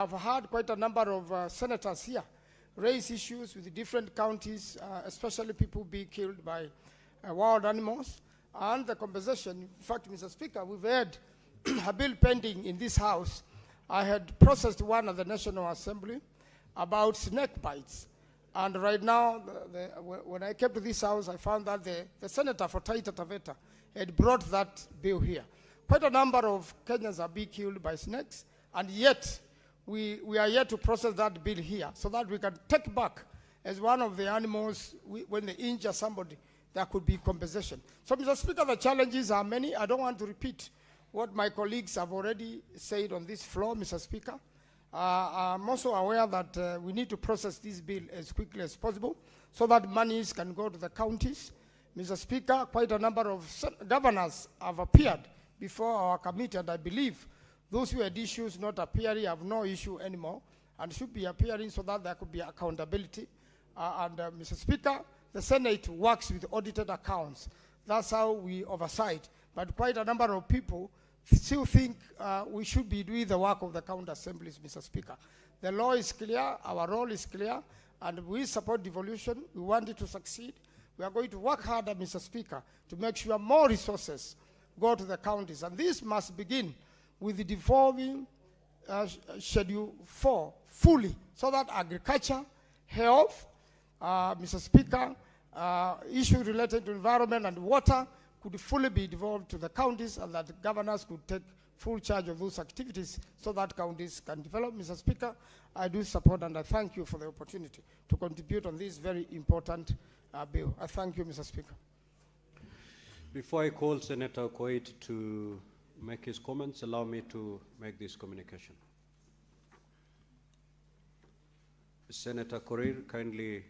I've had quite a number of senators here raise issues with different counties, especially people being killed by wild animals, and the compensation. In fact, Mr. Speaker, we've had a bill pending in this House. I had processed one at the National Assembly about snake bites. And right now, when I came to this House, I found that the Senator for Taita Taveta had brought that bill here. Quite a number of Kenyans are being killed by snakes, and yet we are yet to process that bill here so that we can take back as one of the animals when they injure somebody, there could be compensation. So, Mr. Speaker, the challenges are many. I don't want to repeat what my colleagues have already said on this floor, Mr. Speaker. I'm also aware that we need to process this bill as quickly as possible so that monies can go to the counties. Mr. Speaker, quite a number of governors have appeared before our committee, and I believe those who had issues not appearing have no issue anymore and should be appearing so that there could be accountability. Mr. Speaker, the Senate works with audited accounts. That's how we oversight. But quite a number of people still think we should be doing the work of the county assemblies, Mr. Speaker. The law is clear, our role is clear, and we support devolution. We want it to succeed. We are going to work harder, Mr. Speaker, to make sure more resources go to the counties. And this must begin with the devolving Schedule 4 fully, so that agriculture, health, Mr. Speaker, issues related to environment and water could fully be devolved to the counties, and that the governors could take full charge of those activities so that counties can develop. Mr. Speaker, I do support and I thank you for the opportunity to contribute on this very important bill. I thank you, Mr. Speaker. Before I call Senator Koit to make his comments, allow me to make this communication. Senator Korir, kindly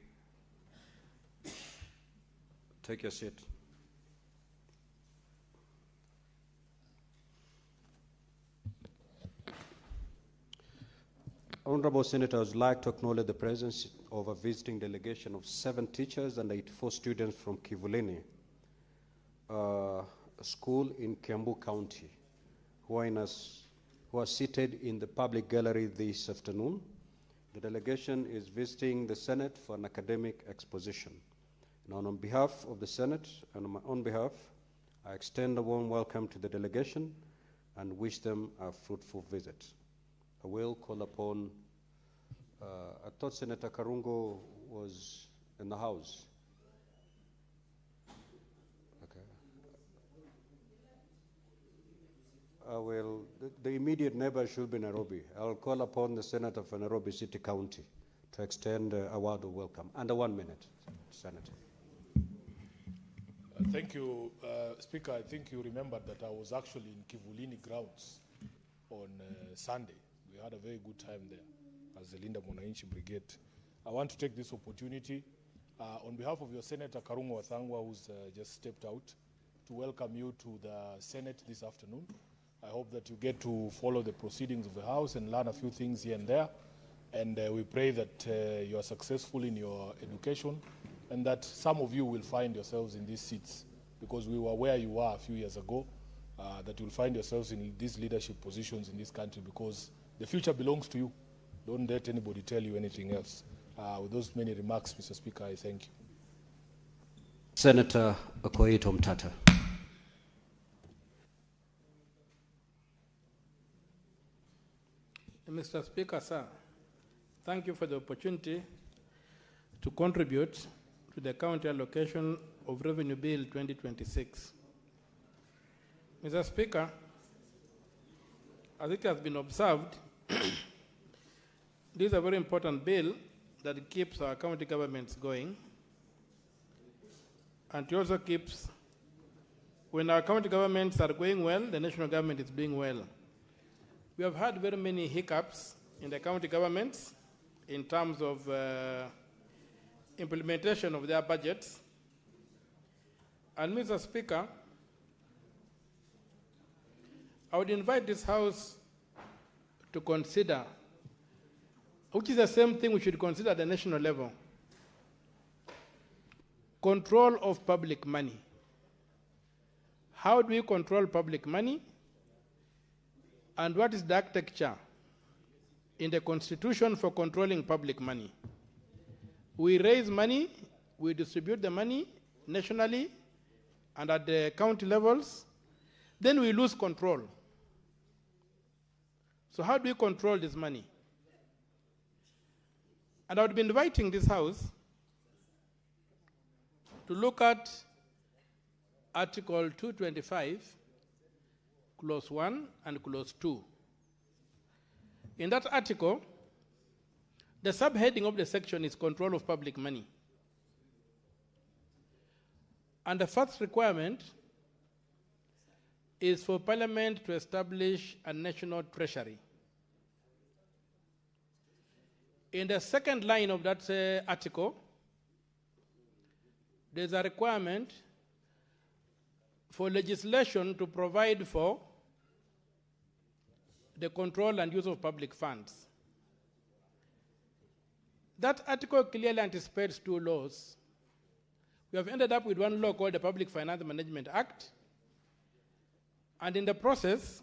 take your seat. Honorable Senators, I would like to acknowledge the presence of a visiting delegation of 7 teachers and 84 students from Kivulini, a school in Kiambu County, who are seated in the public gallery this afternoon. The delegation is visiting the Senate for an academic exposition. And on behalf of the Senate and on my own behalf, I extend a warm welcome to the delegation and wish them a fruitful visit. I will call upon, I thought Senator Karungo was in the House. Okay. I will, the immediate neighbor should be Nairobi. I'll call upon the Senator for Nairobi City County to extend a word of welcome. Under 1 minute, Senator. Thank you, Speaker. I think you remembered that I was actually in Kivulini grounds on Sunday. We had a very good time there as the Linda Mwananchi Brigade. I want to take this opportunity on behalf of your Senator Karungo Wathangwa, who's just stepped out, to welcome you to the Senate this afternoon. I hope that you get to follow the proceedings of the House and learn a few things here and there. And we pray that you are successful in your education and that some of you will find yourselves in these seats, because we were where you were a few years ago, that you'll find yourselves in these leadership positions in this country, because the future belongs to you. Don't let anybody tell you anything else. With those many remarks, Mr. Speaker, I thank you. Senator Koit Omtata. Mr. Speaker, sir, thank you for the opportunity to contribute to the county allocation of Revenue Bill 2026. Mr. Speaker, as it has been observed, this is a very important bill that keeps our county governments going, and it also keeps, when our county governments are going well, the national government is doing well. We have had very many hiccups in the county governments in terms of implementation of their budgets. And Mr. Speaker, I would invite this House to consider, which is the same thing we should consider at the national level, control of public money. How do we control public money? And what is the architecture in the Constitution for controlling public money. We raise money, we distribute the money nationally and at the county levels, then we lose control. So how do we control this money? And I would be inviting this House to look at Article 225, Clause 1 and Clause 2. In that article, the subheading of the section is control of public money. And the first requirement is for Parliament to establish a national treasury. In the second line of that article, there's a requirement for legislation to provide for the control and use of public funds. That article clearly anticipates two laws. We have ended up with one law called the Public Finance Management Act, and in the process,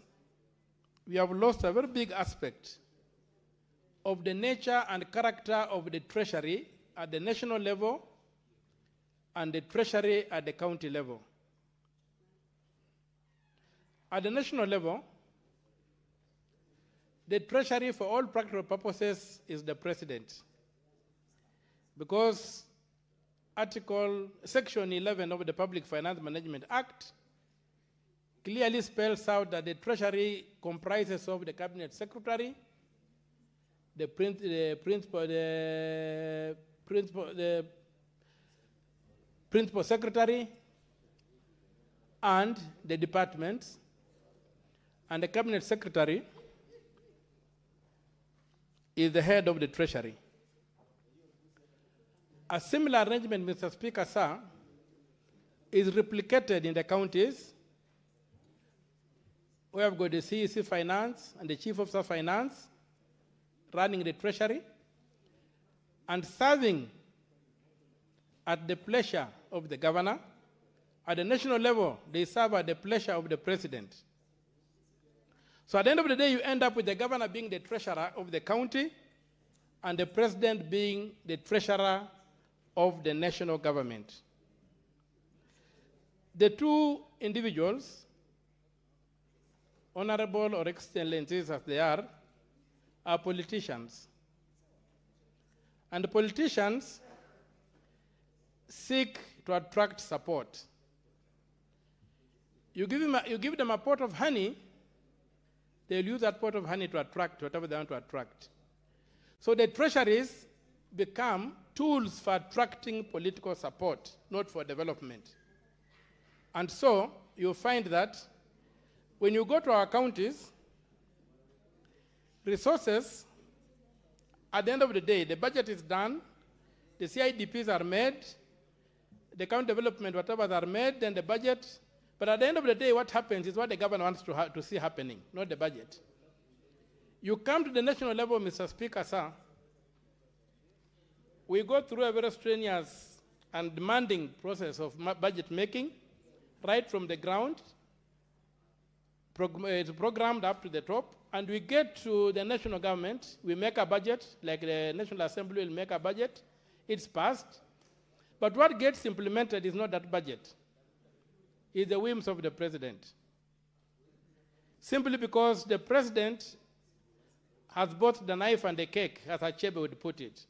we have lost a very big aspect of the nature and character of the treasury at the national level and the treasury at the county level. At the national level, the treasury for all practical purposes is the president, because Section 11 of the Public Finance Management Act clearly spells out that the treasury comprises of the cabinet secretary, the principal secretary, and the departments, and the cabinet secretary is the head of the treasury. A similar arrangement, Mr. Speaker, sir, is replicated in the counties. We have got the CEC Finance and the Chief Officer Finance running the treasury and serving at the pleasure of the governor. At the national level, they serve at the pleasure of the president. So at the end of the day, you end up with the governor being the treasurer of the county and the president being the treasurer of the national government. The two individuals, honorable or excellencies as they are politicians. And the politicians seek to attract support. You give them a pot of honey, they'll use that pot of honey to attract whatever they want to attract. So the treasuries become tools for attracting political support, not for development. And so you'll find that when you go to our counties, resources, at the end of the day, the budget is done, the CIDPs are made, the county development, whatever are made, then the budget. But at the end of the day, what happens is what the government wants to see happening, not the budget. You come to the national level, Mr. Speaker, sir, we go through a very strenuous and demanding process of budget making, right from the ground, it's programmed up to the top, and we get to the national government, we make a budget, like the National Assembly will make a budget, it's passed, but what gets implemented is not that budget, it's the whims of the president. Simply because the president has both the knife and the cake, as Achebe would put it.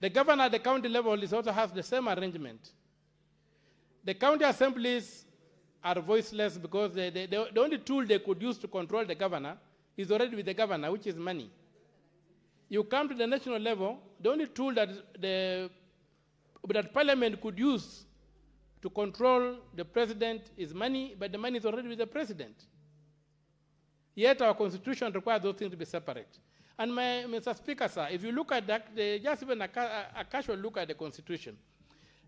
The governor at the county level also has the same arrangement. The county assemblies are voiceless because the only tool they could use to control the governor is already with the governor, which is money. You come to the national level, the only tool that Parliament could use to control the president is money, but the money is already with the president. Yet our constitution requires those things to be separate. And Mr. Speaker, sir, if you look at that, just even a casual look at the constitution,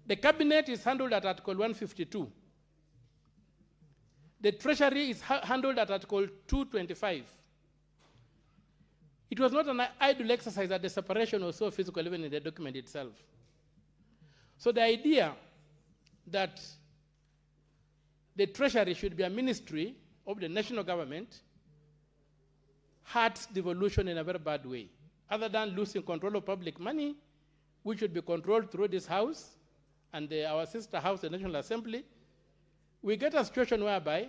the cabinet is handled at Article 152. The treasury is handled at Article 225. It was not an idle exercise that the separation was so physical even in the document itself. So the idea that the treasury should be a ministry of the national government hurts devolution in a very bad way. Other than losing control of public money, which should be controlled through this house and our sister house, the National Assembly, we get a situation whereby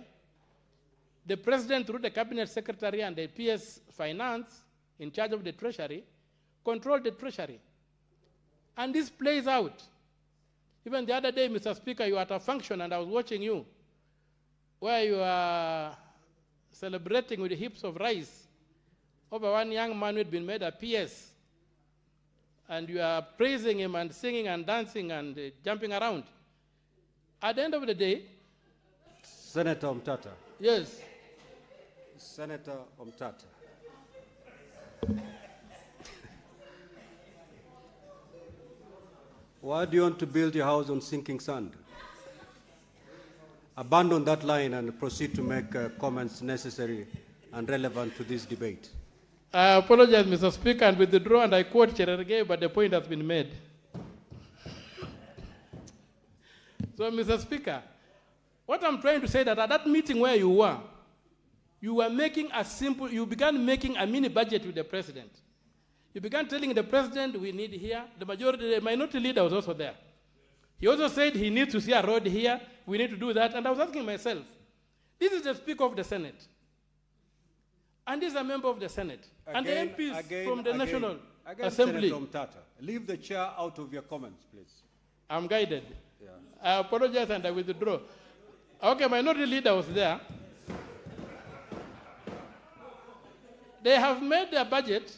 the president, through the cabinet secretary and the PS finance in charge of the treasury, control the treasury. And this plays out. Even the other day, Mr. Speaker, you were at a function and I was watching you, where you are celebrating with the heaps of rice over one young man who had been made a PS. And you are praising him and singing and dancing and jumping around. At the end of the day, Senator Omtata. yes. Senator Omtata. Why do you want to build your house on sinking sand? Abandon that line and proceed to make comments necessary and relevant to this debate. I apologize, Mr. Speaker, and withdraw, and I quote Cherargei, but the point has been made. So, Mr. Speaker, what I'm trying to say is that at that meeting where you were making you began making a mini budget with the president. You began telling the president, we need here. The minority leader was also there. He also said he needs to see a road here. We need to do that. And I was asking myself, this is the Speaker of the Senate. And this is a member of the Senate. And the MPs from the National Assembly. Senator Omtata, leave the chair out of your comments, please. I'm guided. Yeah. I apologize and I withdraw. Okay, minority leader was there. They have made their budget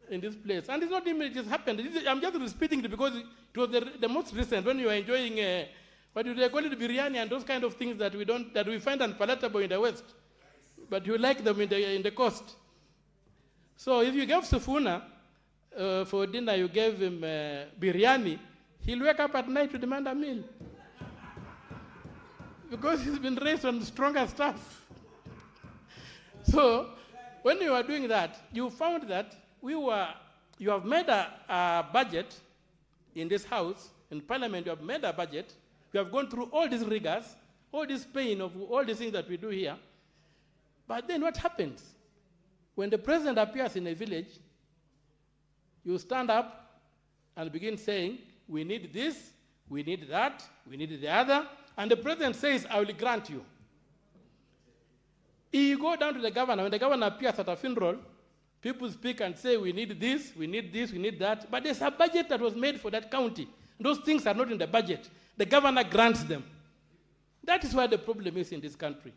in this place. And it's not even it has happened. I'm just repeating it because it was the most recent when you were enjoying, what do they call it, biryani and those kind of things that we find unpalatable in the West. But you like them in the coast. So if you gave Sufuna for dinner, you gave him biryani, he'll wake up at night to demand a meal. Because he's been raised on stronger stuff. So when you are doing that, you found that you have made a budget in this house, in Parliament, you have made a budget. You have gone through all these rigors, all this pain of all these things that we do here. But then what happens? When the president appears in a village, you stand up and begin saying, we need this, we need that, we need the other, and the president says, I will grant you. You go down to the governor, when the governor appears at a funeral, people speak and say, we need this, we need this, we need that, but there's a budget that was made for that county. Those things are not in the budget. The governor grants them. That is why the problem is in this country.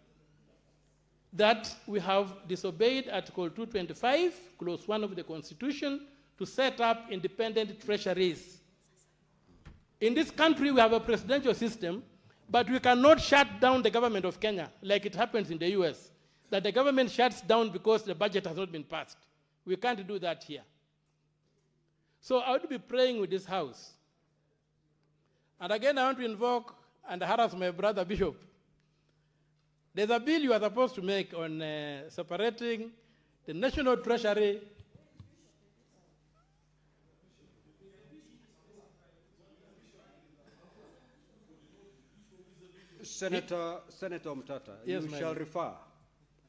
That we have disobeyed Article 225, Clause 1 of the Constitution, to set up independent treasuries. In this country, we have a presidential system, but we cannot shut down the government of Kenya like it happens in the US, that the government shuts down because the budget has not been passed. We can't do that here. So I would be praying with this house. And again, I want to invoke and harass my brother Bishop. There's a bill you are supposed to make on separating the National Treasury. Senator Omtata, yes,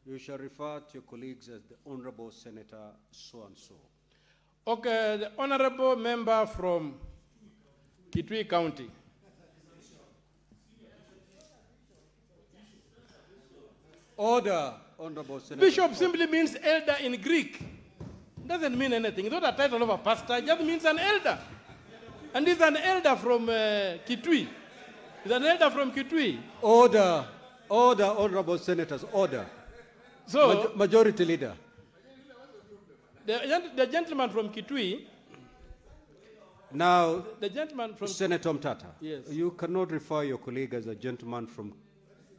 you shall refer to your colleagues as the Honorable Senator so-and-so. Okay, the Honorable Member from Kitui County. Order, Honorable Senator. Bishop simply means elder in Greek. It doesn't mean anything. It's not a title of a pastor. It just means an elder. And he's an elder from Kitui. He's an elder from Kitui. Order, Honorable Senators, order. So, Majority Leader. The gentleman from Kitui. Now, the gentleman from Senator Omtata, yes. You cannot refer your colleague as a gentleman from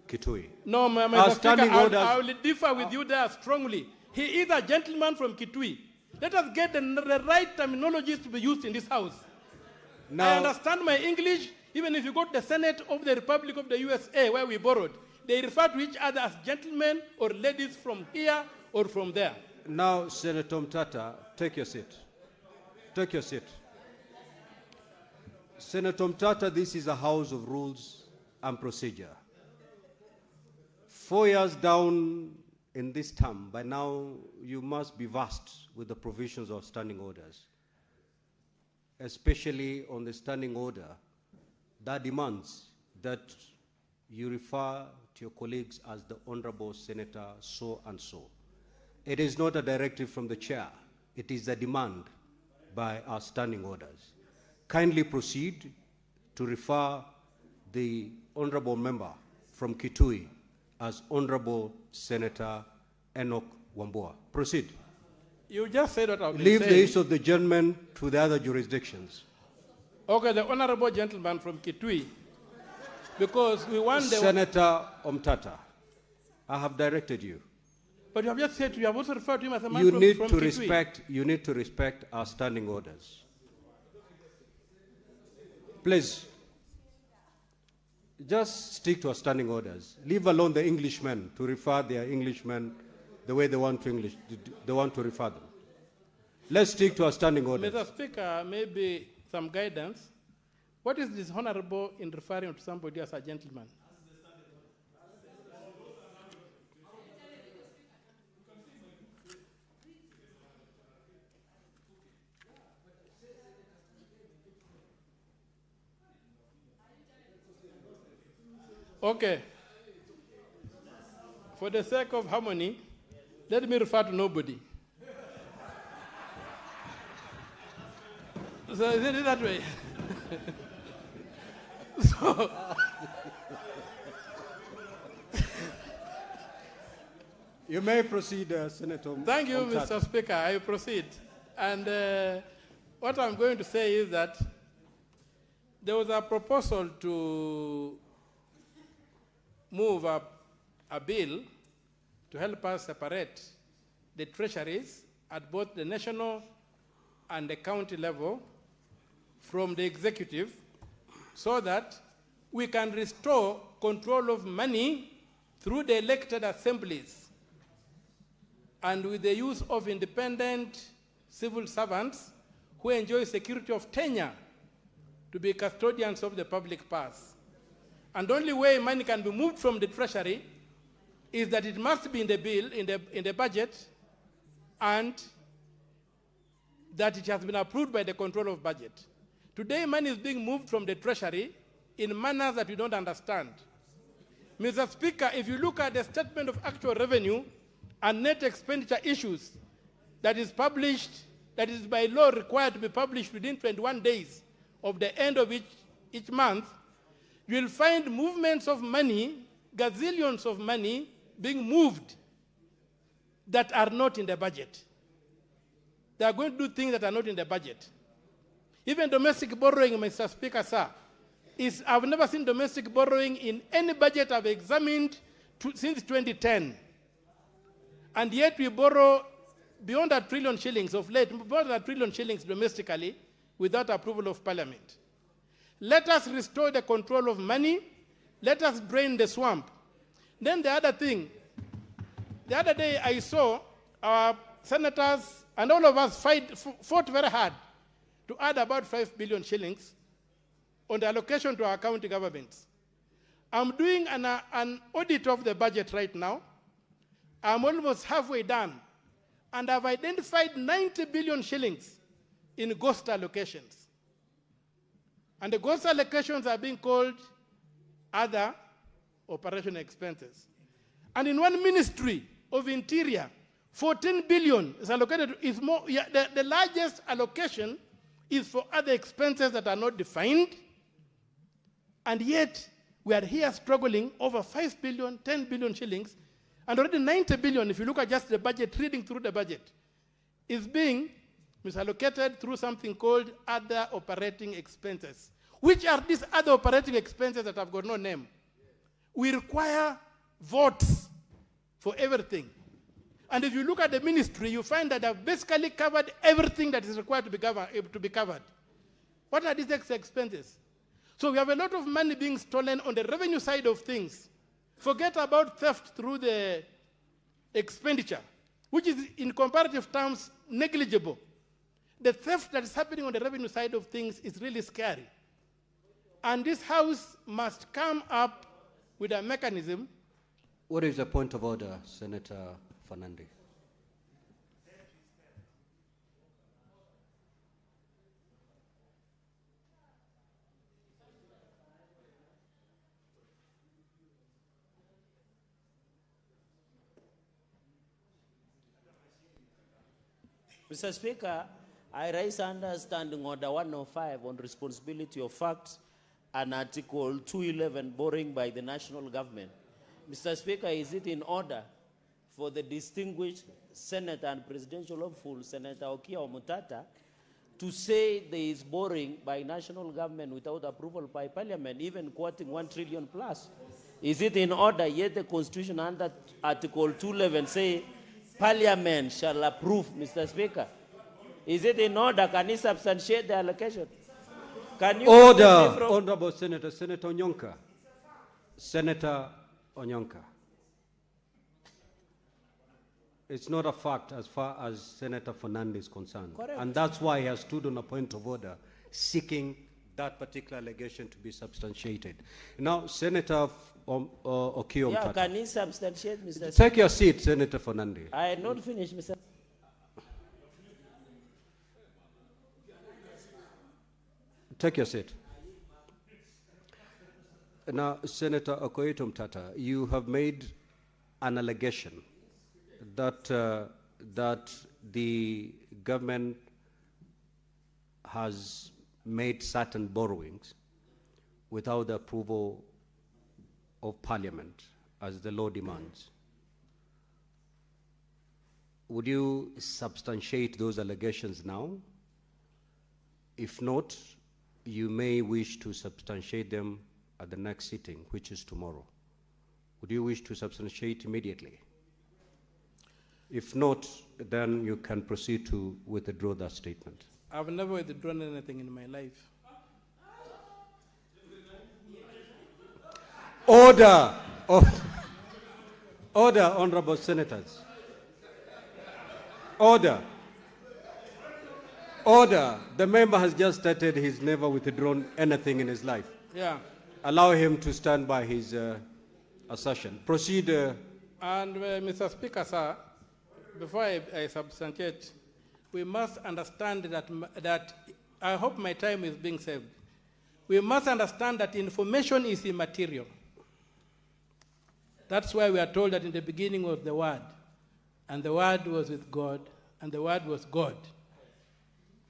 Kitui. No, Mr. Speaker, I will differ with you there strongly. He is a gentleman from Kitui. Let us get the right terminologies to be used in this house. Now, I understand my English, even if you go to the Senate of the Republic of the USA, where we borrowed, they refer to each other as gentlemen or ladies from here or from there. Now, Senator Omtata, take your seat. Take your seat. Senator Omtata, this is a house of rules and procedure. 4 years down in this term, by now you must be versed with the provisions of standing orders, especially on the standing order that demands that you refer to your colleagues as the Honorable Senator so-and-so. It is not a directive from the chair. It is a demand by our standing orders. Kindly proceed to refer the Honorable Member from Kitui as Honorable Senator Enoch Wambua. Proceed. You just said what I've been Leave saying. the issue of the gentleman to the other jurisdictions. Okay, the honorable gentleman from Kitui, because we want the... Senator Omtata, I have directed you. But you have just said you have also referred to him as a man You from need to Kitui. respect our standing orders. Please, just stick to our standing orders. Leave alone the Englishmen to refer their Englishmen the way they want to refer them. Let's stick to our standing orders. Mr. Speaker, maybe some guidance. What is dishonorable in referring to somebody as a gentleman? Okay. For the sake of harmony, let me refer to nobody. So is it that way? So, you may proceed, Senator. Thank you, Omtata. Mr. Speaker. I proceed. And what I'm going to say is that there was a proposal to move a bill to help us separate the treasuries at both the national and the county level from the executive so that we can restore control of money through the elected assemblies and with the use of independent civil servants who enjoy security of tenure to be custodians of the public purse. And the only way money can be moved from the treasury is that it must be in the bill, in the budget, and that it has been approved by the control of budget. Today, money is being moved from the treasury in manners that we don't understand. Mr. Speaker, if you look at the statement of actual revenue and net expenditure issues that is published, that is by law required to be published within 21 days of the end of each month, you will find movements of money, gazillions of money being moved that are not in the budget. They are going to do things that are not in the budget. Even domestic borrowing, Mr. Speaker, sir, I've never seen domestic borrowing in any budget I've examined since 2010. And yet we borrow beyond 1 trillion shillings of late, beyond 1 trillion shillings domestically without approval of Parliament. Let us restore the control of money. Let us drain the swamp. Then the other thing, the other day I saw our senators and all of us fought very hard to add about 5 billion shillings on the allocation to our county governments. I'm doing an audit of the budget right now. I'm almost halfway done. And I've identified 90 billion shillings in ghost allocations. And the ghost allocations are being called other operational expenses. And in one ministry of interior, 14 billion is allocated, the largest allocation is for other expenses that are not defined. And yet, we are here struggling over 5 billion, 10 billion shillings, and already 90 billion, if you look at just the budget, reading through the budget, is being misallocated through something called other operating expenses. Which are these other operating expenses that have got no name? We require votes for everything. And if you look at the ministry, you find that they've basically covered everything that is required to be covered. What are these expenses? So we have a lot of money being stolen on the revenue side of things. Forget about theft through the expenditure, which is in comparative terms negligible. The theft that is happening on the revenue side of things is really scary. And this House must come up with a mechanism What is the point of order, Senator Fernandi? Mr. Speaker, I raise under Standing Order 105 on responsibility of facts and Article 211 borrowing by the national government. Mr. Speaker, is it in order for the distinguished Senator and Presidential hopeful Senator Okiya Omutata to say there is borrowing by national government without approval by Parliament, even quoting 1 trillion plus? Is it in order, yet the Constitution under Article 211 say Parliament shall approve, Mr. Speaker? Is it in order? Can you substantiate the allocation? Can you order, Honorable Senator, Senator Onyonka. Senator Onyonka. It's not a fact as far as Senator Fernandi is concerned. Correct. And that's why he has stood on a point of order seeking that particular allegation to be substantiated. Now, Senator Okiya Omutata. Can you substantiate, Mr. Speaker? Take your seat, Senator Fernandi. I had not finished, Mr. Take your seat. Now, Senator Okiya Omutata, you have made an allegation that that the government has made certain borrowings without the approval of Parliament, as the law demands. Would you substantiate those allegations now? If not, you may wish to substantiate them at the next sitting, which is tomorrow. Would you wish to substantiate immediately? If not, then you can proceed to withdraw that statement. I've never withdrawn anything in my life. Order! Order, honorable senators. Order. Order. The member has just stated he's never withdrawn anything in his life. Yeah. Allow him to stand by his assertion. Proceed. And Mr. Speaker, sir, before I substantiate, we must understand that I hope my time is being saved. We must understand that information is immaterial. That's why we are told that in the beginning was the Word, and the Word was with God, and the Word was God.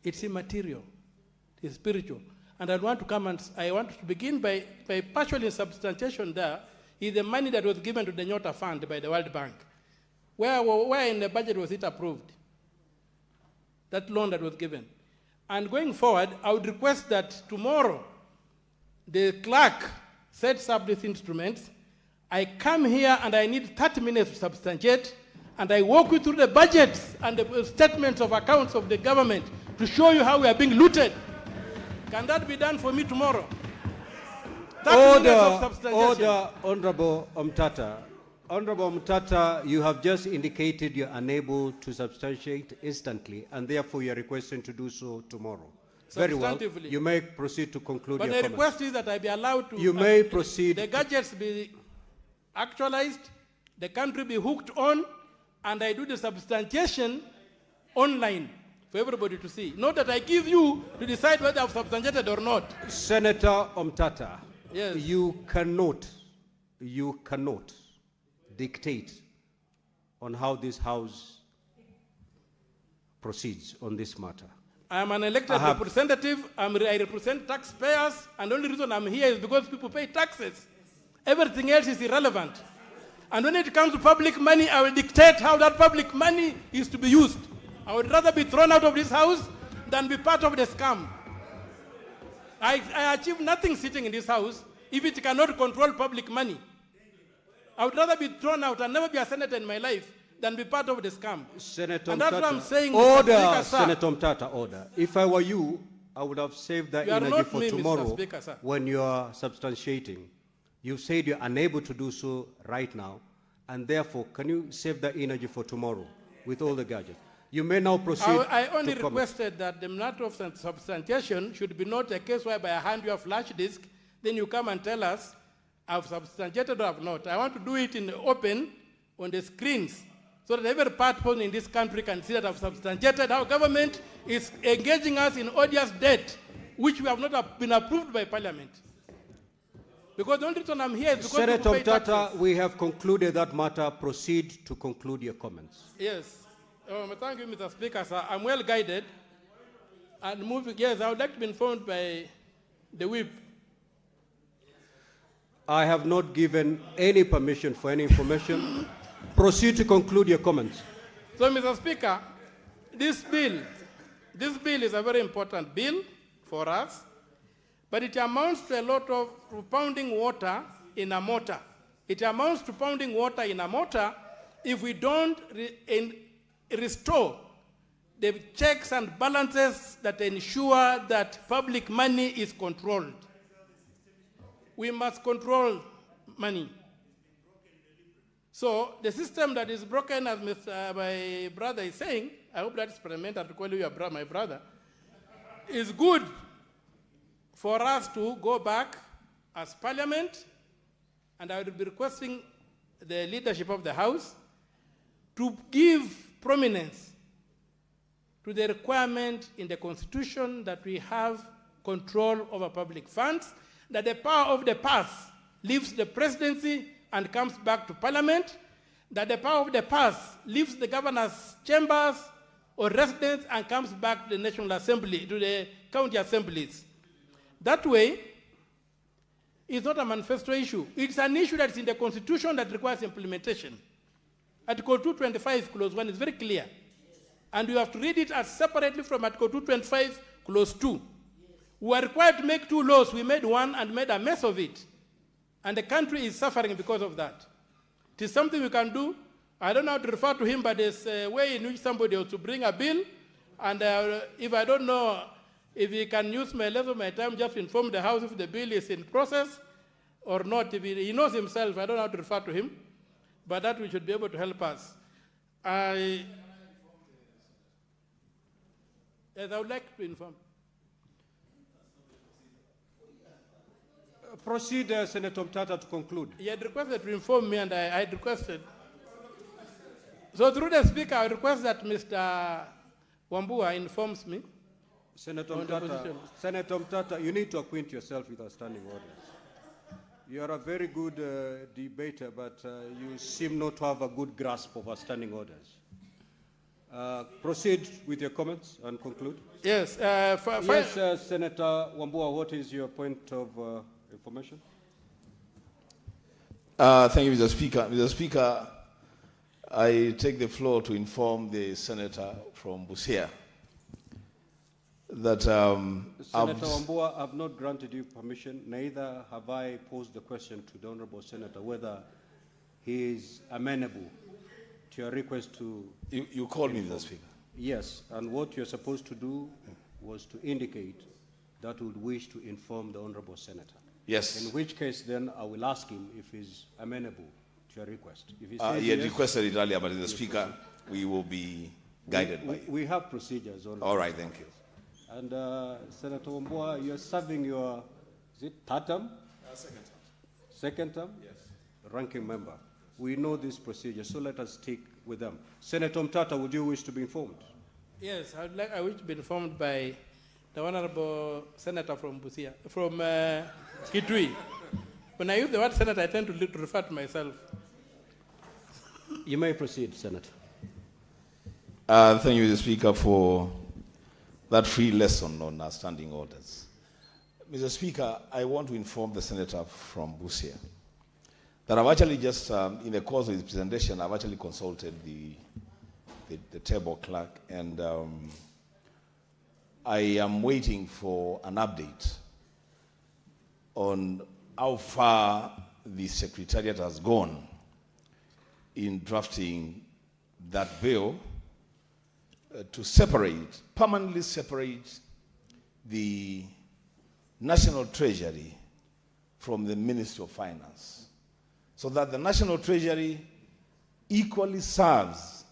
It's immaterial. It's spiritual. And I want to begin by partially substantiation there is the money that was given to the Nyota Fund by the World Bank. Where in the budget was it approved? That loan that was given. And going forward, I would request that tomorrow, the clerk sets up these instruments. I come here and I need 30 minutes to substantiate, and I walk you through the budgets and the statements of accounts of the government to show you how we are being looted. Can that be done for me tomorrow? Order, Honorable Omutata. Honorable Omutata, you have just indicated you're unable to substantiate instantly, and therefore you're requesting to do so tomorrow. Very well. You may proceed to conclude your comments. But the request is that I be allowed to... You may proceed. The gadgets be actualized, the country be hooked on, and I do the substantiation online for everybody to see. Not that I give you to decide whether I've substantiated or not. Senator Omutata, yes. You cannot dictate on how this House proceeds on this matter. I am an elected representative. I represent taxpayers, and the only reason I'm here is because people pay taxes. Everything else is irrelevant. And when it comes to public money, I will dictate how that public money is to be used. I would rather be thrown out of this house than be part of the scam. I achieve nothing sitting in this house if it cannot control public money. I would rather be thrown out and never be a senator in my life than be part of the scam. Senator and that's Omutata, what I'm saying. Order, Senator Omutata, order. If I were you, I would have saved that energy for tomorrow Speaker, when you are substantiating. You said you're unable to do so right now, and therefore, can you save that energy for tomorrow with all the gadgets? You may now proceed. I only requested that the matter of substantiation should be not a case whereby I hand you a flash disk, then you come and tell us I've substantiated or have not. I want to do it in the open on the screens so that every person in this country can see that I've substantiated how government is engaging us in odious debt, which we have not been approved by Parliament. Because the only reason I'm here is because Senator we pay Mtata, taxes. we have concluded that matter. Proceed to conclude your comments. Yes. Thank you, Mr. Speaker, sir. I'm well guided. And moving, yes, I would like to be informed by the whip. I have not given any permission for any information. Proceed to conclude your comments. So, Mr. Speaker, this bill is a very important bill for us, but it amounts to a lot of pounding water in a mortar. It amounts to pounding water in a mortar if we don't restore the checks and balances that ensure that public money is controlled. We must control money. So the system that is broken, as my brother is saying, I hope that's parliamentary to call you my brother, is good for us to go back as Parliament, and I would be requesting the leadership of the House to give prominence to the requirement in the Constitution that we have control over public funds, that the power of the purse leaves the presidency and comes back to Parliament, that the power of the purse leaves the governor's chambers or residence and comes back to the National Assembly, to the county assemblies. That way, it's not a manifesto issue. It's an issue that's in the Constitution that requires implementation. Article 225, Clause 1 is very clear. And you have to read it as separately from Article 225, Clause 2. We are required to make 2 laws. We made one and made a mess of it. And the country is suffering because of that. It is something we can do. I don't know how to refer to him, but there's a way in which somebody ought to bring a bill. And if I don't know if he can use my less of my time just to inform the House if the bill is in process or not. If he knows himself, I don't know how to refer to him. But that we should be able to help us. Yes, I would like to inform. Proceed, Senator Mtata, to conclude. He had requested to inform me, and I had requested. So through the Speaker, I request that Mr. Wambua informs me. Senator Mtata, you need to acquaint yourself with our standing orders. You are a very good debater, but you seem not to have a good grasp of our standing orders. Proceed with your comments and conclude. Yes. Yes, Senator Wambua, what is your point of information? Thank you, Mr. Speaker. Mr. Speaker, I take the floor to inform the senator from Busia that Senator Wambua, I have not granted you permission, neither have I posed the question to the Honorable Senator whether he is amenable to your request to... You called me, Mr. Speaker. Yes, and what you're supposed to do was to indicate that we would wish to inform the Honorable Senator. Yes. In which case, then, I will ask him if he's amenable to your request. If he he had requested it earlier, but Mr. Speaker, we will be guided by you. We have procedures. All right, thank you. And Senator Wambua, you're serving your, is it third term? Second term. Second term? Yes. Ranking member. We know this procedure, so let us stick with them. Senator Mtata, would you wish to be informed? Yes, I wish to be informed by the Honorable Senator from Busia, from Kitui. When I use the word senator, I tend to refer to myself. You may proceed, Senator. Thank you, Mr. Speaker, for that free lesson on our standing orders. Mr. Speaker, I want to inform the senator from Busia that I've actually just, in the course of his presentation, I've actually consulted the table clerk, and I am waiting for an update on how far the Secretariat has gone in drafting that bill to permanently separate the National Treasury from the Ministry of Finance, so that the National Treasury equally serves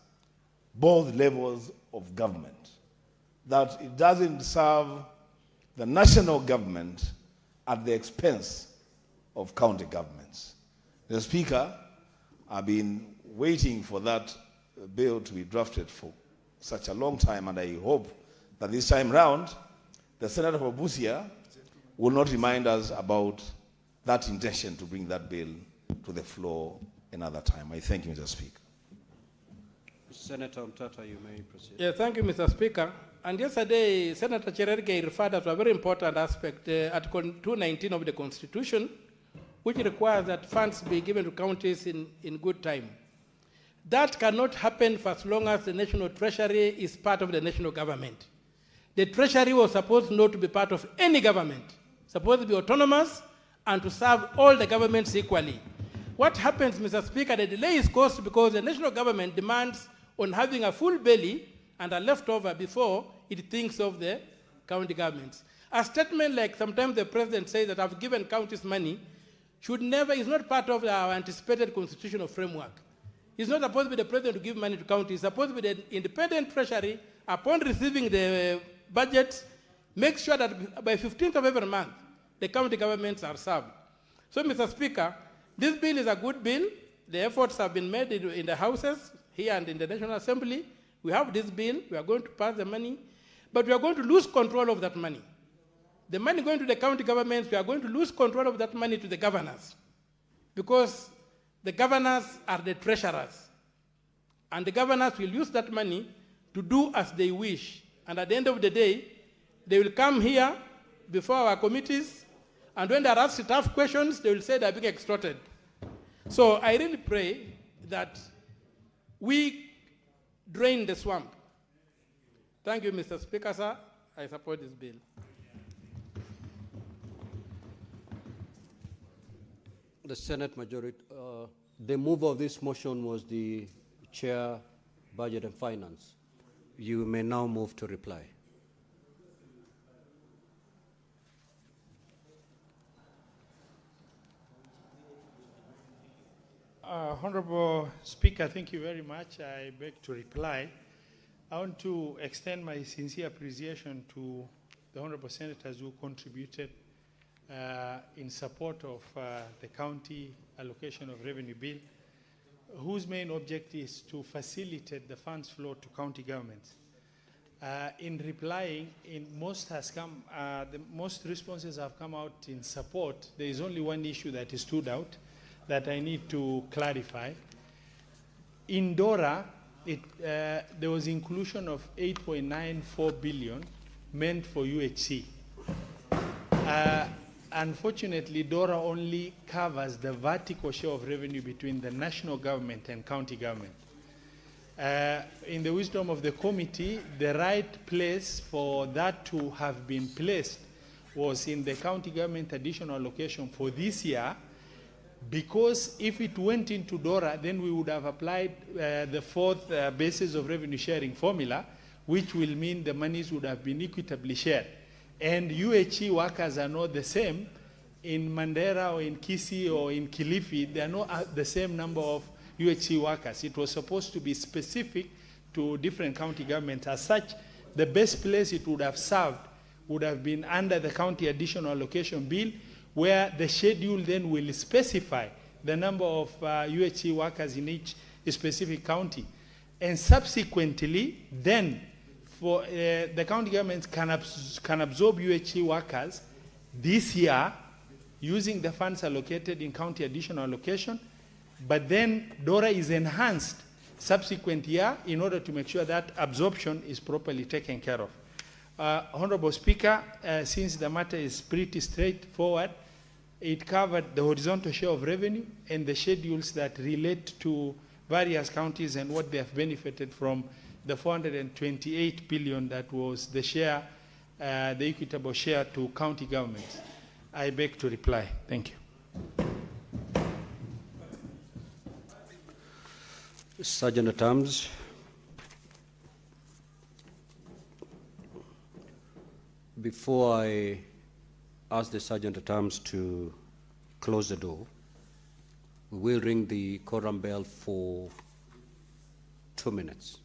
both levels of government, that it doesn't serve the national government at the expense of county governments. Mr. Speaker, I've been waiting for that bill to be drafted for such a long time, and I hope that this time round, the Senator for Busia will not remind us about that intention to bring that bill to the floor another time. I thank you, Mr. Speaker. Senator Mtata, you may proceed. Yeah, thank you, Mr. Speaker. And yesterday, Senator Cherargei referred to a very important aspect, Article 219 of the Constitution, which requires that funds be given to counties in good time. That cannot happen for as long as the National Treasury is part of the national government. The Treasury was supposed not to be part of any government, supposed to be autonomous and to serve all the governments equally. What happens, Mr. Speaker, the delay is caused because the national government demands on having a full belly and a leftover before it thinks of the county governments. A statement like sometimes the president says that I've given counties money should never, is not part of our anticipated constitutional framework. It's not supposed to be the president to give money to counties. It's supposed to be the independent treasury, upon receiving the budget, make sure that by 15th of every month, the county governments are served. So, Mr. Speaker, this bill is a good bill. The efforts have been made in the houses, here and in the National Assembly. We have this bill. We are going to pass the money. But we are going to lose control of that money. The money going to the county governments, we are going to lose control of that money to the governors. Because the governors are the treasurers. And the governors will use that money to do as they wish. And at the end of the day, they will come here before our committees, and when they are asked tough questions, they will say they are being extorted. So I really pray that we drain the swamp. Thank you, Mr. Speaker, sir. I support this bill. The Senate majority, the mover of this motion was the Chair, Budget and Finance. You may now move to reply. Honorable Speaker, thank you very much. I beg to reply. I want to extend my sincere appreciation to the Honorable Senators who contributed in support of the county allocation of revenue bill, whose main objective is to facilitate the funds flow to county governments. In replying, the most responses have come out in support. There is only one issue that is stood out that I need to clarify. In DORA, there was inclusion of 8.94 billion meant for UHC. Unfortunately, DORA only covers the vertical share of revenue between the national government and county government. In the wisdom of the committee, the right place for that to have been placed was in the county government additional allocation for this year, because if it went into DORA, then we would have applied the fourth basis of revenue sharing formula, which will mean the monies would have been equitably shared. And UHE workers are not the same. In Mandera or in Kisii or in Kilifi, they are not the same number of UHE workers. It was supposed to be specific to different county governments. As such, the best place it would have served would have been under the county additional allocation bill, where the schedule then will specify the number of UHE workers in each specific county. And subsequently, then, for the county governments can absorb UHE workers this year using the funds allocated in county additional allocation, but then DORA is enhanced subsequent year in order to make sure that absorption is properly taken care of. Honorable Speaker, since the matter is pretty straightforward, it covered the horizontal share of revenue and the schedules that relate to various counties and what they have benefited from the 428 billion that was the share, the equitable share to county governments. I beg to reply. Thank you. Sergeant at Arms. Before I ask the Sergeant at Arms to close the door, we will ring the quorum bell for 2 minutes.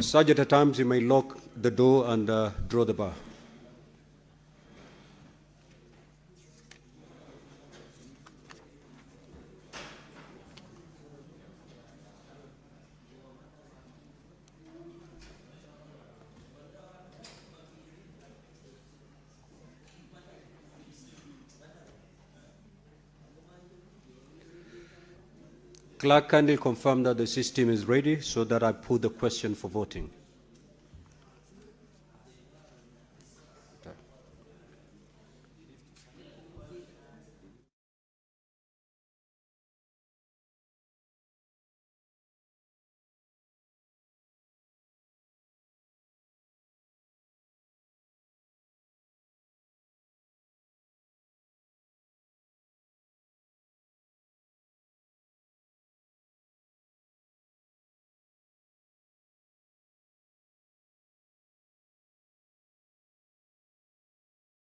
Sergeant, at times you may lock the door and draw the bar. Clerk, kindly confirm that the system is ready so that I put the question for voting.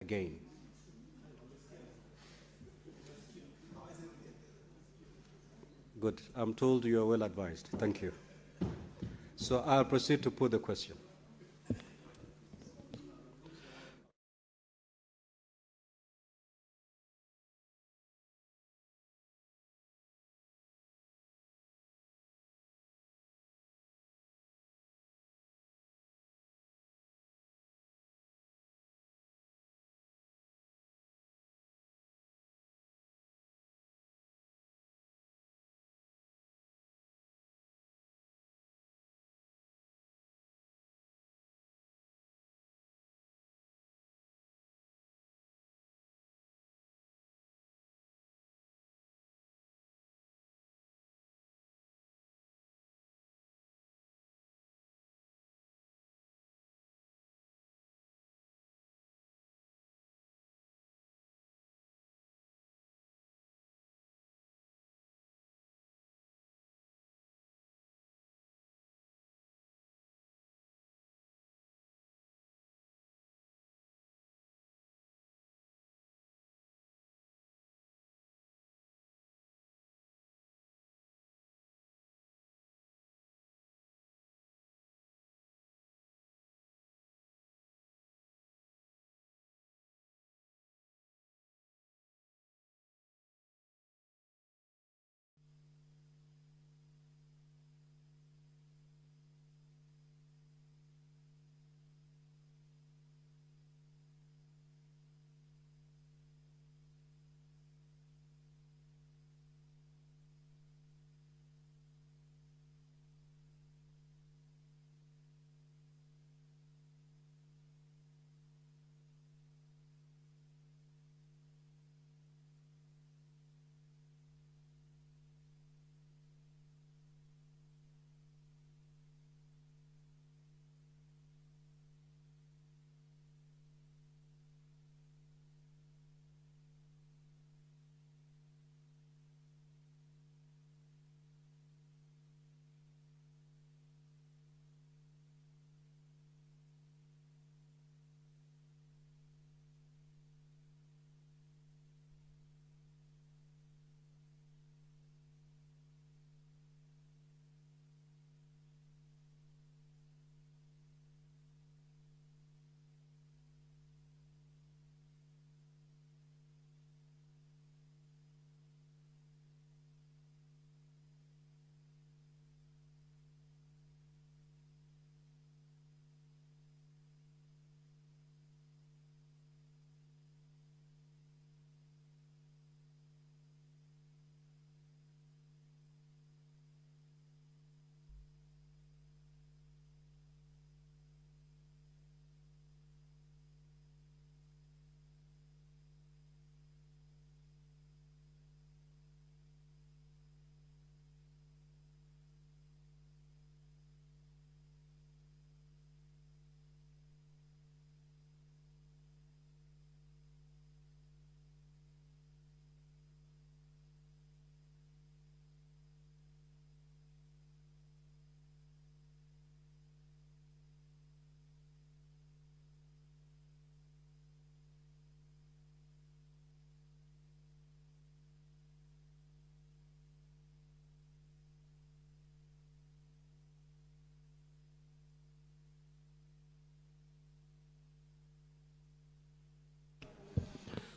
Again. Good. I'm told you are well advised. Thank you. So I'll proceed to put the question.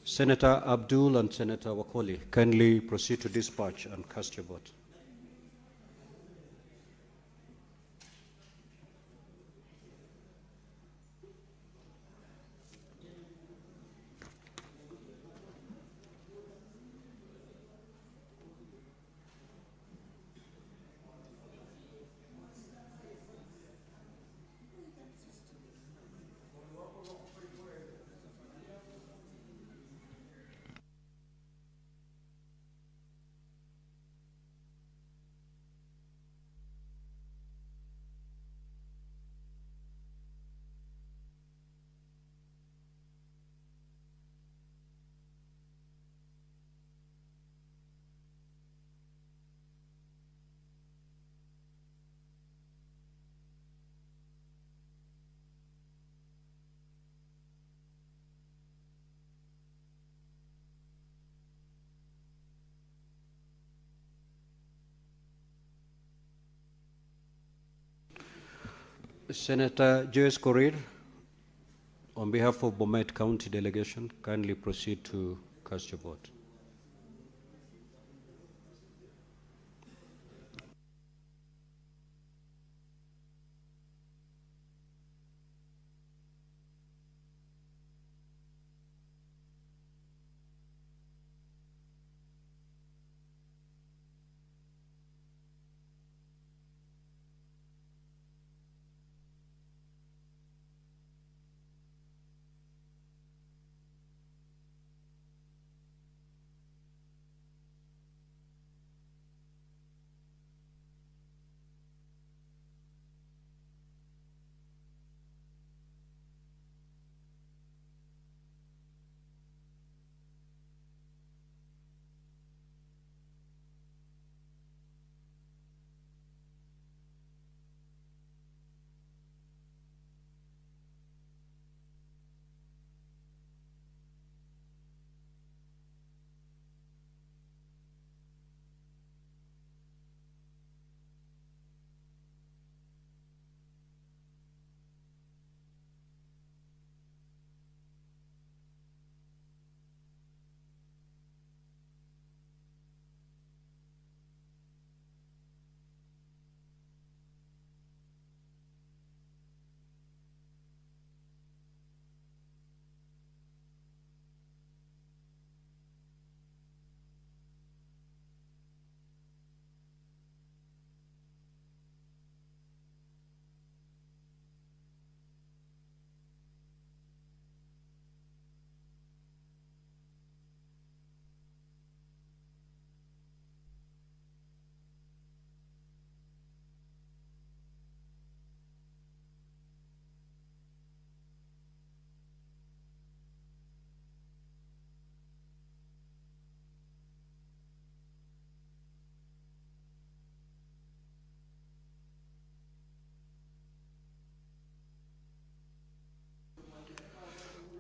Senator Abdul and Senator Wakoli, kindly proceed to dispatch and cast your vote. Senator Joyce Korir, on behalf of Bomet County delegation, kindly proceed to cast your vote.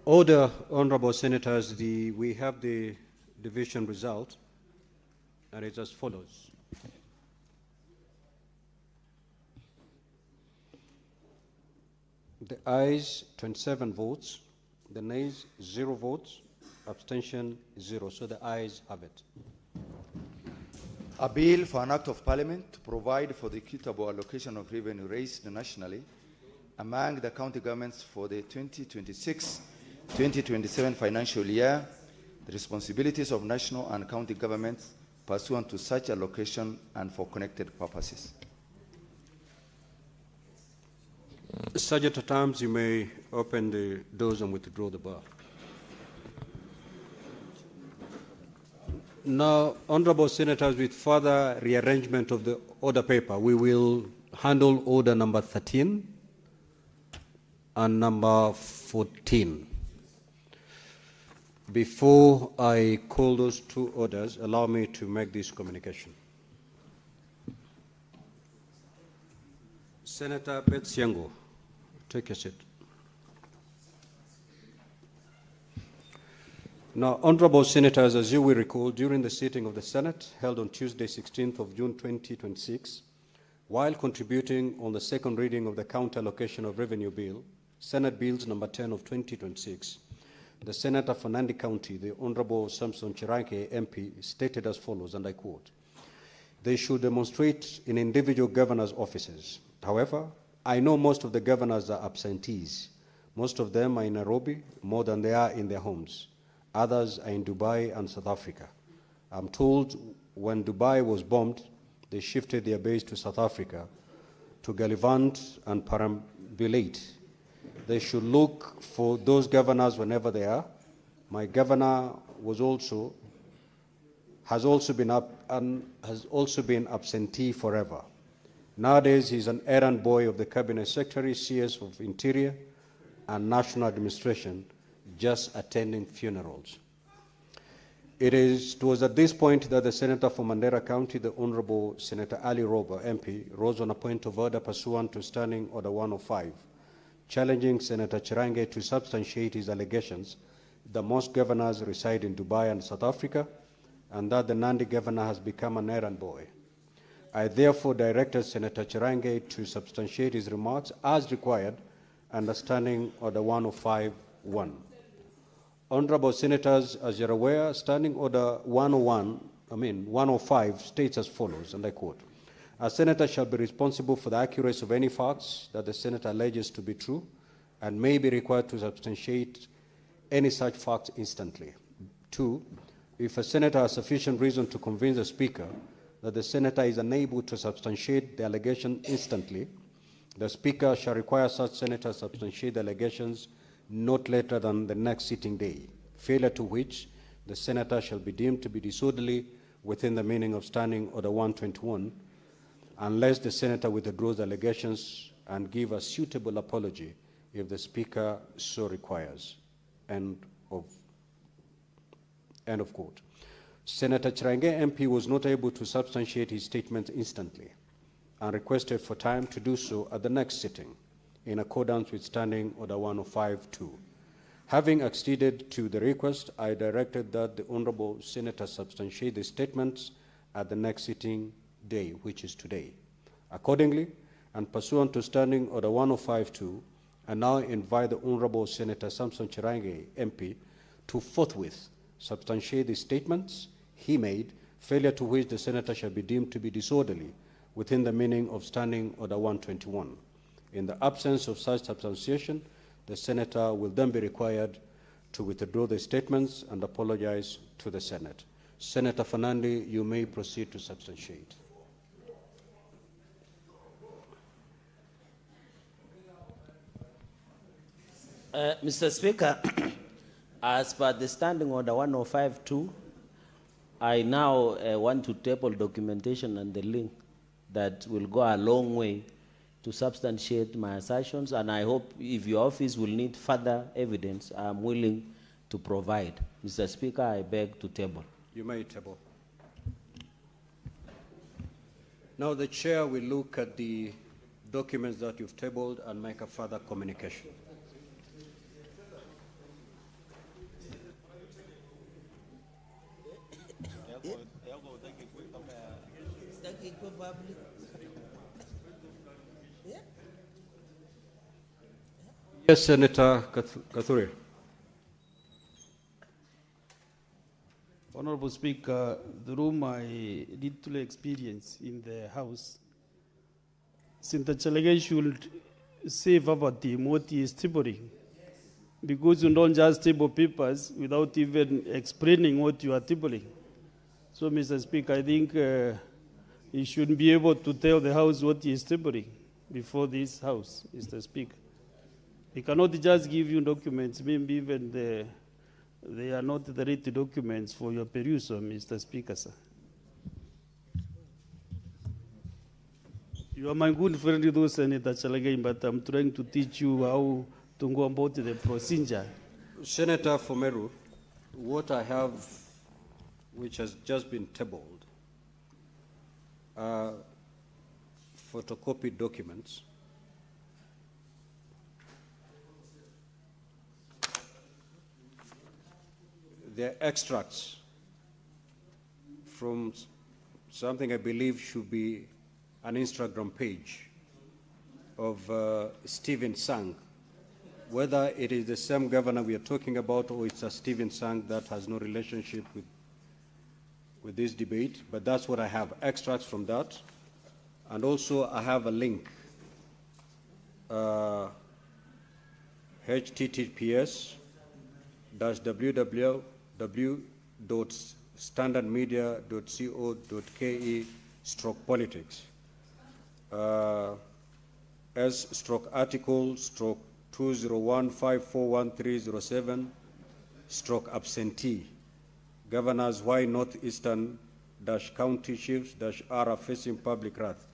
Order, honorable senators, we have the division result, and it's as follows. The ayes, 27 votes, the nays, 0 votes, abstention, 0. So the ayes have it. A bill for an act of parliament to provide for the equitable allocation of revenue raised nationally among the county governments for the 2026-2027 financial year, the responsibilities of national and county governments pursuant to such allocation and for connected purposes. Sergeant at Arms, you may open the doors and withdraw the bar. Now, honorable senators, with further rearrangement of the order paper, we will handle order number 13 and number 14. Before I call those two orders, allow me to make this communication. Senator Betsiango, take a seat. Now, honorable senators, as you will recall, during the sitting of the Senate held on Tuesday, 16th of June 2026, while contributing on the second reading of the Counter Allocation of Revenue Bill, Senate Bills number 10 of 2026, the Senator for Nandi County, the Honorable Samson Chiranke MP, stated as follows, and I quote, "They should demonstrate in individual governors' offices. However, I know most of the governors are absentees. Most of them are in Nairobi more than they are in their homes. Others are in Dubai and South Africa. I'm told when Dubai was bombed, they shifted their base to South Africa to gallivant and perambulate. They should look for those governors whenever they are. My governor has also been absentee forever. Nowadays, he's an errand boy of the Cabinet Secretary, CS of Interior and National Administration, just attending funerals." It was at this point that the Senator for Mandera County, the Honorable Senator Ali Roba, MP, rose on a point of order pursuant to Standing Order 105, challenging Senator Chirange to substantiate his allegations that most governors reside in Dubai and South Africa, and that the Nandi governor has become an errand boy. I therefore directed Senator Chirange to substantiate his remarks as required under Standing Order 105.1. Honorable Senators, as you're aware, Standing Order 105 states as follows, and I quote, "A senator shall be responsible for the accuracy of any facts that the senator alleges to be true and may be required to substantiate any such facts instantly. 2, if a senator has sufficient reason to convince the Speaker that the senator is unable to substantiate the allegation instantly, the Speaker shall require such senator to substantiate the allegations not later than the next sitting day, failure to which the senator shall be deemed to be disorderly within the meaning of Standing Order 121, unless the senator withdraws the allegations and give a suitable apology if the Speaker so requires." End of quote. Senator Chirange MP was not able to substantiate his statement instantly and requested for time to do so at the next sitting, in accordance with Standing Order 105.2. Having acceded to the request, I directed that the Honorable Senator substantiate the statements at the next sitting day, which is today. Accordingly, and pursuant to Standing Order 105.2, I now invite the Honorable Senator Samson Chirange MP to forthwith substantiate the statements he made, failure to which the senator shall be deemed to be disorderly within the meaning of Standing Order 121. In the absence of such substantiation, the senator will then be required to withdraw the statements and apologize to the Senate. Senator Fernandi, you may proceed to substantiate. Mr. Speaker, as per the Standing Order 105.2, I now want to table documentation and the link that will go a long way to substantiate my assertions, and I hope if your office will need further evidence, I'm willing to provide. Mr. Speaker, I beg to table. You may table. Now the chair will look at the documents that you've tabled and make a further communication. Yes, Senator Kathure. Honorable Speaker, through my little experience in the House, Senator Chirange should say verbatim what he is tabling, because you don't just table papers without even explaining what you are tabling. So, Mr. Speaker, I think he should be able to tell the House what he is tabling before this House, Mr. Speaker. He cannot just give you documents, maybe even they are not the right documents for your perusal, Mr. Speaker, sir. You are my good friend, though, Senator Chirange, but I'm trying to teach you how to go about the procedure. Senator Fomeru, what I have, which has just been tabled, are photocopied documents. They're extracts from something I believe should be an Instagram page of Stephen Sang, whether it is the same governor we are talking about or it's a Stephen Sang that has no relationship with this debate, but that's what I have, extracts from that. And also I have a link, https://www.standardmedia.co.ke/politics. S/article/201541307/absentee. Governors, why Northeastern county chiefs are facing public wrath.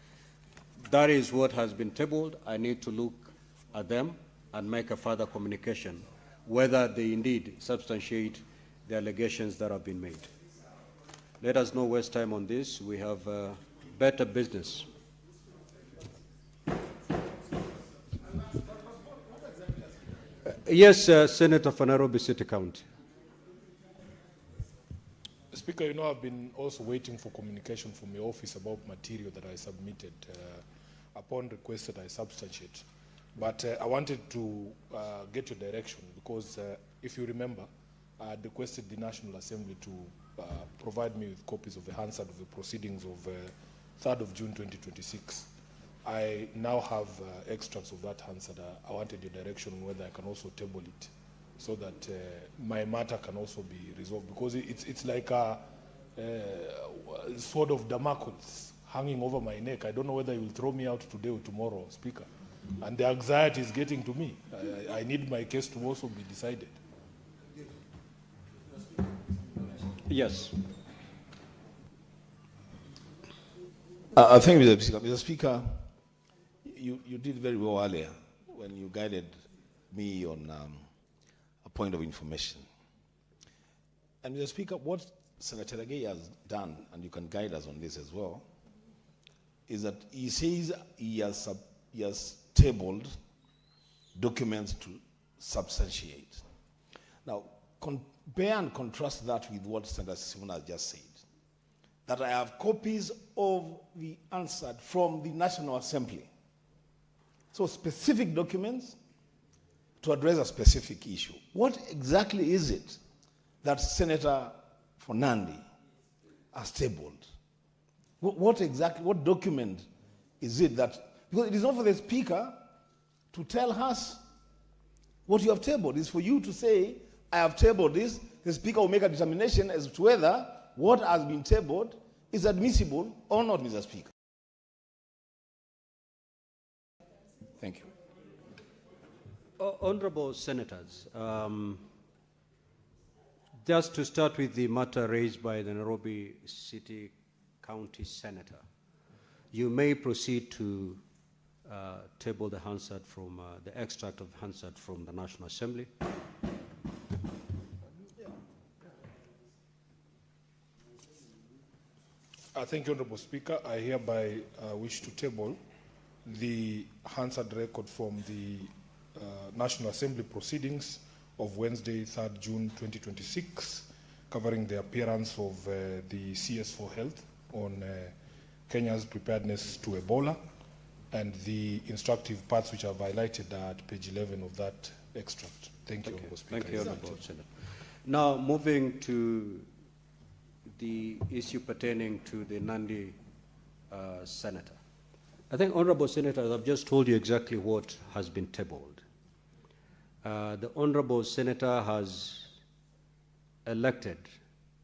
That is what has been tabled. I need to look at them and make a further communication, whether they indeed substantiate the allegations that have been made. Let us not waste time on this. We have better business. Yes, Senator for Nairobi City County. Speaker, you know, I've been also waiting for communication from your office about material that I submitted. Upon request that I substantiate. But I wanted to get your direction because if you remember, I had requested the National Assembly to provide me with copies of the Hansard of the proceedings of 3rd of June 2026. I now have extracts of that Hansard. I wanted your direction on whether I can also table it so that my matter can also be resolved, because it's like a sword of Damocles hanging over my neck. I don't know whether you will throw me out today or tomorrow, Speaker. And the anxiety is getting to me. I need my case to also be decided. Yes. Thank you, Mr. Speaker. Mr. Speaker, you did very well earlier when you guided me on a point of information. And Mr. Speaker, what Senator Agei has done, and you can guide us on this as well, is that he says he has tabled documents to substantiate. Now, compare and contrast that with what Senator Simon has just said, that I have copies of the answer from the National Assembly. So specific documents to address a specific issue. What exactly is it that Senator Fernandi has tabled? What document is it that, because it is not for the Speaker to tell us what you have tabled. It's for you to say, I have tabled this. The Speaker will make a determination as to whether what has been tabled is admissible or not, Mr. Speaker. Thank you. Honorable Senators, just to start with the matter raised by the Nairobi City County Senator, you may proceed to table the Hansard from the extract of Hansard from the National Assembly. Thank you, Honorable Speaker. I hereby wish to table the Hansard record from the National Assembly proceedings of Wednesday, 3rd June 2026, covering the appearance of the CS for Health on Kenya's preparedness to Ebola, and the instructive parts which are highlighted at page 11 of that extract. Thank you, Honorable Speaker. Thank you, Honorable Senator. Now, moving to the issue pertaining to the Nandi Senator. I think, Honorable Senators, I've just told you exactly what has been tabled. The Honorable Senator has elected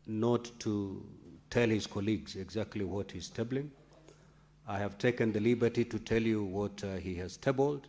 not to tell his colleagues exactly what he's tabling. I have taken the liberty to tell you what he has tabled.